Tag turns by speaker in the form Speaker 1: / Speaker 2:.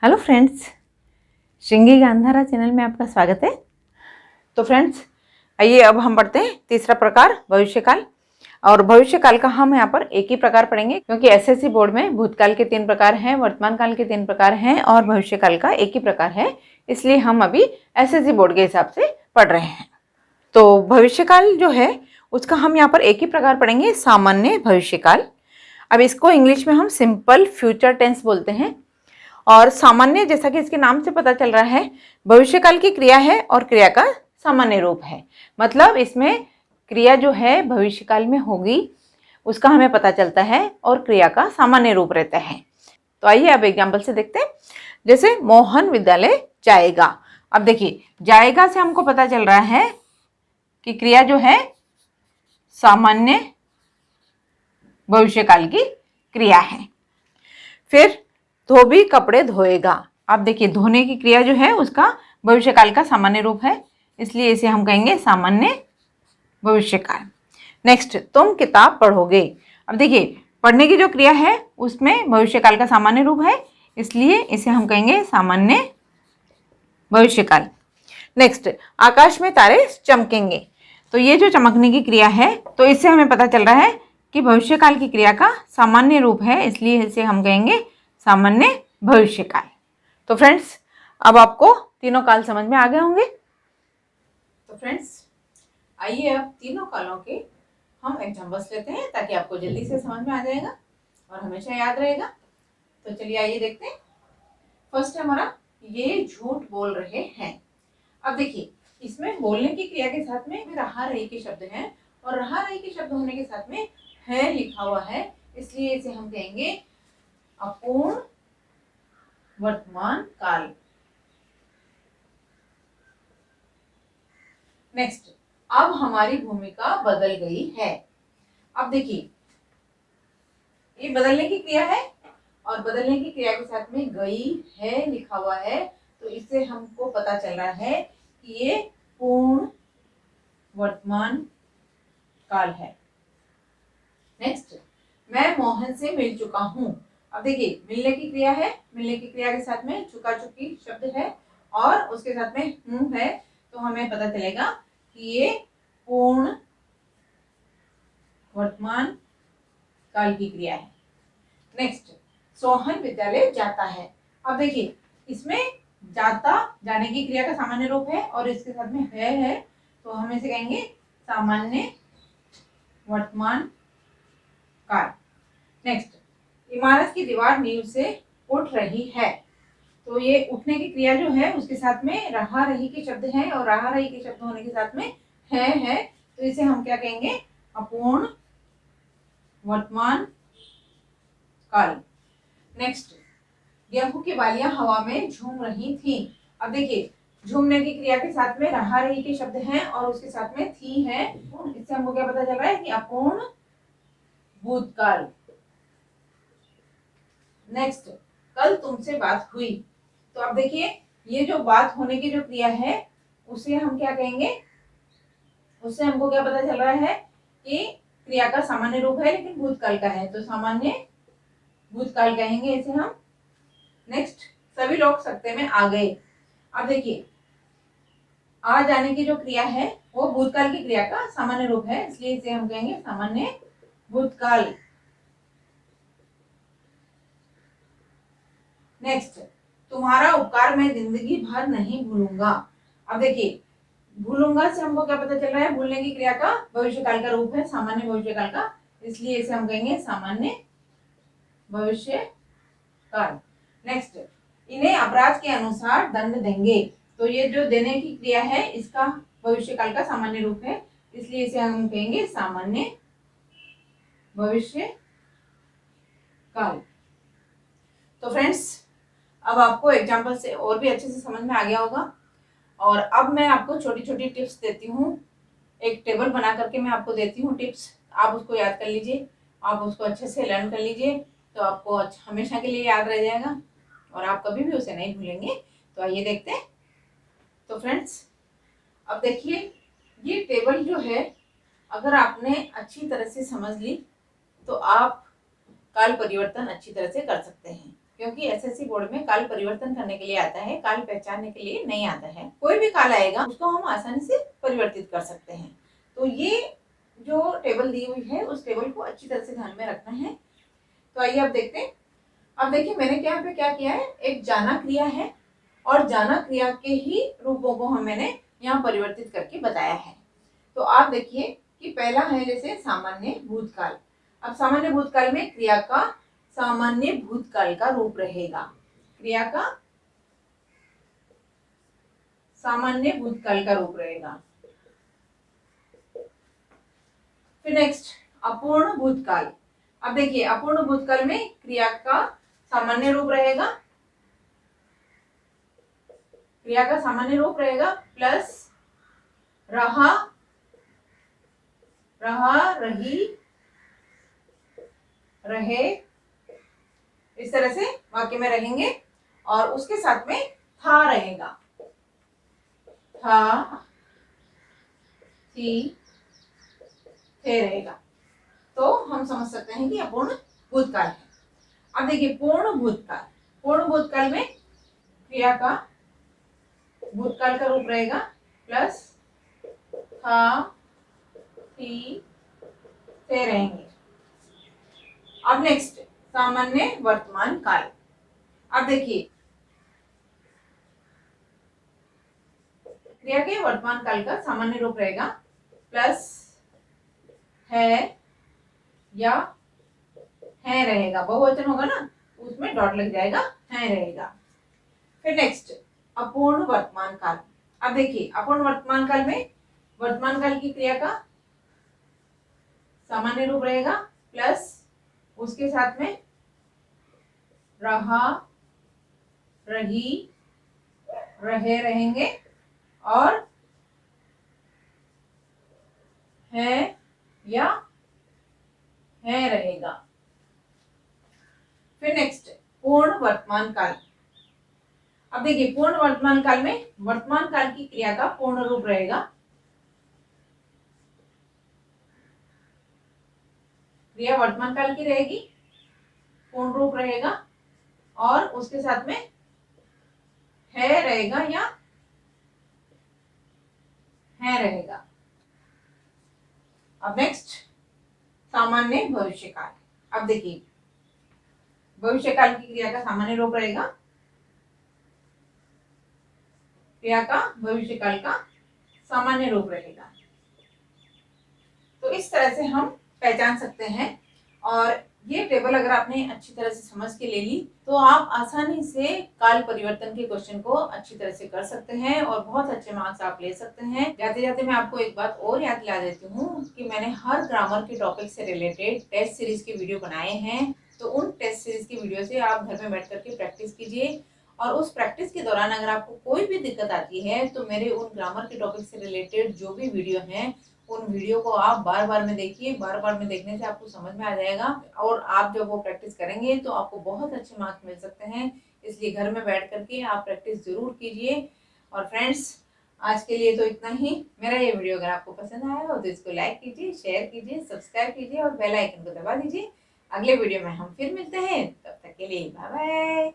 Speaker 1: Hello friends, Shringi Gandhara channel में आपका स्वागत है। तो फ्रेंड्स, आइए अब हम पढ़ते हैं तीसरा प्रकार भविष्यकाल। और भविष्यकाल का हम यहाँ पर एक ही प्रकार पढ़ेंगे, क्योंकि एसएससी बोर्ड में भूतकाल के 3 प्रकार हैं, वर्तमान काल के 3 प्रकार हैं और भविष्यकाल का एक ही प्रकार है। इसलिए हम अभी एसएससी बोर्ड के हिसाब से पढ़ रहे हैं। तो भविष्यकाल जो है उसका हम यहाँ पर एक ही प्रकार पढ़ेंगे, सामान्य भविष्यकाल। अब इसको इंग्लिश में हम सिंपल फ्यूचर टेंस बोलते हैं। और सामान्य, जैसा कि इसके नाम से पता चल रहा है, भविष्यकाल की क्रिया है और क्रिया का सामान्य रूप है। मतलब इसमें क्रिया जो है भविष्यकाल में होगी उसका हमें पता चलता है और क्रिया का सामान्य रूप रहता है। तो आइए अब एग्जाम्पल से देखते हैं। जैसे मोहन विद्यालय जाएगा। अब देखिए, जाएगा से हमको पता चल रहा है कि क्रिया जो है सामान्य भविष्यकाल की क्रिया है। फिर धोबी कपड़े धोएगा। अब देखिए, धोने की क्रिया जो है उसका भविष्यकाल का सामान्य रूप है, इसलिए इसे हम कहेंगे सामान्य भविष्यकाल। नेक्स्ट, तुम किताब पढ़ोगे। अब देखिए, पढ़ने की जो क्रिया है उसमें भविष्यकाल का सामान्य रूप है, इसलिए इसे हम कहेंगे सामान्य भविष्यकाल। नेक्स्ट, आकाश में तारे चमकेंगे। तो ये जो चमकने की क्रिया है, तो इससे हमें पता चल रहा है कि भविष्यकाल की क्रिया का सामान्य रूप है, इसलिए इसे हम कहेंगे सामान्य भविष्यकाल। तो फ्रेंड्स, अब आपको तीनों काल समझ में आ गए होंगे। तो फ्रेंड्स, आइए अब तीनों कालों के हम एग्जाम्पल्स लेते हैं, ताकि आपको जल्दी से समझ में आ जाएगा और हमेशा याद रहेगा। तो चलिए आइए देखते हैं। फर्स्ट है हमारा, ये झूठ बोल रहे हैं। अब देखिए, इसमें बोलने की क्रिया के साथ में रहा रही के शब्द हैं, और रहा रही के शब्द होने के साथ में है लिखा हुआ है, इसलिए इसे हम कहेंगे अपूर्ण वर्तमान काल। नेक्स्ट, अब हमारी भूमिका बदल गई है। अब देखिए, ये बदलने की क्रिया है और बदलने की क्रिया के साथ में गई है लिखा हुआ है, तो इससे हमको पता चल रहा है कि ये पूर्ण वर्तमान काल है। नेक्स्ट, मैं मोहन से मिल चुका हूँ। अब देखिए, मिलने की क्रिया है, मिलने की क्रिया के साथ में चुका चुकी शब्द है और उसके साथ में हूँ है, तो हमें पता चलेगा कि ये पूर्ण वर्तमान काल की क्रिया है। नेक्स्ट, सोहन विद्यालय जाता है। अब देखिए, इसमें जाता, जाने की क्रिया का सामान्य रूप है और इसके साथ में है, तो हम इसे कहेंगे सामान्य वर्तमान काल। नेक्स्ट, इमारत की दीवार नींव से उठ रही है। तो ये उठने की क्रिया जो है उसके साथ में रहा रही के शब्द हैं, और रहा रही के शब्द होने के साथ में है, तो इसे हम क्या कहेंगे, अपूर्ण वर्तमान काल। नेक्स्ट, गेहूं की बालियां हवा में झूम रही थी। अब देखिए, झूमने की क्रिया के साथ में रहा रही के शब्द हैं और उसके साथ में थी है, इससे हमको क्या पता चल रहा है कि अपूर्ण भूतकाल। नेक्स्ट, कल तुमसे बात हुई। तो अब देखिए, ये जो बात होने की जो क्रिया है उसे हम क्या कहेंगे, उससे हमको क्या पता चल रहा है कि क्रिया का सामान्य रूप है लेकिन भूतकाल का है, तो सामान्य भूतकाल कहेंगे इसे हम। नेक्स्ट, सभी लोग सत्ते में आ गए। अब देखिए, आ जाने की जो क्रिया है वो भूतकाल की क्रिया का सामान्य रूप है, इसलिए इसे हम कहेंगे सामान्य भूतकाल। नेक्स्ट, तुम्हारा उपकार मैं जिंदगी भर नहीं भूलूंगा। अब देखिए, भूलूंगा से हमको क्या पता चल रहा है, भूलने की क्रिया का भविष्यकाल का रूप है, सामान्य भविष्यकाल का, इसलिए इसे हम कहेंगे सामान्य भविष्यकाल। नेक्स्ट, इन्हें अपराध के अनुसार दंड देंगे। तो ये जो देने की क्रिया है इसका भविष्यकाल का सामान्य रूप है, इसलिए इसे हम कहेंगे सामान्य भविष्यकाल। तो फ्रेंड्स, अब आपको एग्जाम्पल से और भी अच्छे से समझ में आ गया होगा। और अब मैं आपको छोटी छोटी टिप्स देती हूँ, एक टेबल बना करके मैं आपको देती हूँ टिप्स, आप उसको याद कर लीजिए, आप उसको अच्छे से लर्न कर लीजिए, तो आपको हमेशा के लिए याद रह जाएगा और आप कभी भी उसे नहीं भूलेंगे। तो आइए देखते हैं। तो फ्रेंड्स, अब देखिए, ये टेबल जो है अगर आपने अच्छी तरह से समझ ली तो आप काल परिवर्तन अच्छी तरह से कर सकते हैं, क्योंकि एसएससी बोर्ड में काल परिवर्तन करने के लिए आता है, काल पहचानने के लिए नहीं आता है। कोई भी काल आएगा उसको हम आसानी से परिवर्तित कर सकते हैं। तो ये जो टेबल दी हुई है उस टेबल को अच्छी तरह से ध्यान में रखना है। तो आइए अब देखते हैं। अब देखिए मैंने यहाँ पे क्या किया है, एक जाना क्रिया है और जाना क्रिया के ही रूपों को मैंने यहाँ परिवर्तित करके बताया है। तो आप देखिए कि पहला है जैसे सामान्य भूतकाल। अब सामान्य भूतकाल में क्रिया का सामान्य भूतकाल का रूप रहेगा, क्रिया का सामान्य भूतकाल का रूप रहेगा। फिर नेक्स्ट अपूर्ण भूतकाल। अब देखिए अपूर्ण भूतकाल में क्रिया का सामान्य रूप रहेगा, क्रिया का सामान्य रूप रहेगा प्लस रहा, रही, रहे, इस तरह से वाक्य में रहेंगे और उसके साथ में था रहेगा, था, थी, थे रहेगा। तो हम समझ सकते हैं कि अपूर्ण भूतकाल है। अब देखिए पूर्ण भूतकाल। पूर्ण भूतकाल में क्रिया का भूतकाल का रूप रहेगा प्लस था, थी, थे रहेंगे। अब नेक्स्ट सामान्य वर्तमान काल। अब देखिए क्रिया के वर्तमान काल का सामान्य रूप रहेगा प्लस है या है रहेगा, बहुवचन होगा ना उसमें डॉट लग जाएगा, है रहेगा। फिर नेक्स्ट अपूर्ण वर्तमान काल। अब देखिए अपूर्ण वर्तमान काल में वर्तमान काल की क्रिया का सामान्य रूप रहेगा प्लस उसके साथ में रहा, रही, रहे रहेंगे और है या है रहेगा। फिर नेक्स्ट पूर्ण वर्तमान काल। अब देखिए पूर्ण वर्तमान काल में वर्तमान काल की क्रिया का पूर्ण रूप रहेगा, क्रिया वर्तमान काल की रहेगी, पूर्ण रूप रहेगा और उसके साथ में है रहेगा या है रहेगा। अब नेक्स्ट सामान्य भविष्यकाल। अब देखिए भविष्यकाल की क्रिया का सामान्य रूप रहेगा, क्रिया का भविष्यकाल का सामान्य रूप रहेगा। तो इस तरह से हम पहचान सकते हैं और ये टेबल अगर आपने अच्छी तरह से समझ के ले ली तो आप आसानी से काल परिवर्तन के क्वेश्चन को अच्छी तरह से कर सकते हैं और बहुत अच्छे मार्क्स आप ले सकते हैं। जाते जाते मैं आपको एक बात और याद दिला देती हूँ कि मैंने हर ग्रामर के टॉपिक से रिलेटेड टेस्ट सीरीज के वीडियो बनाए हैं। तो उन टेस्ट सीरीज की वीडियो से आप घर में बैठ करके प्रैक्टिस कीजिए और उस प्रैक्टिस के दौरान अगर आपको कोई भी दिक्कत आती है तो मेरे उन ग्रामर के टॉपिक से रिलेटेड जो भी वीडियो हैं उन वीडियो को आप बार बार में देखिए। बार बार में देखने से आपको समझ में आ जाएगा और आप जब वो प्रैक्टिस करेंगे तो आपको बहुत अच्छे मार्क्स मिल सकते हैं। इसलिए घर में बैठ करके आप प्रैक्टिस जरूर कीजिए। और फ्रेंड्स आज के लिए तो इतना ही। मेरा ये वीडियो अगर आपको पसंद आया हो तो इसको लाइक कीजिए, शेयर कीजिए, सब्सक्राइब कीजिए और बेल आइकन को दबा दीजिए। अगले वीडियो में हम फिर मिलते हैं, तब तक के लिए बाय बाय।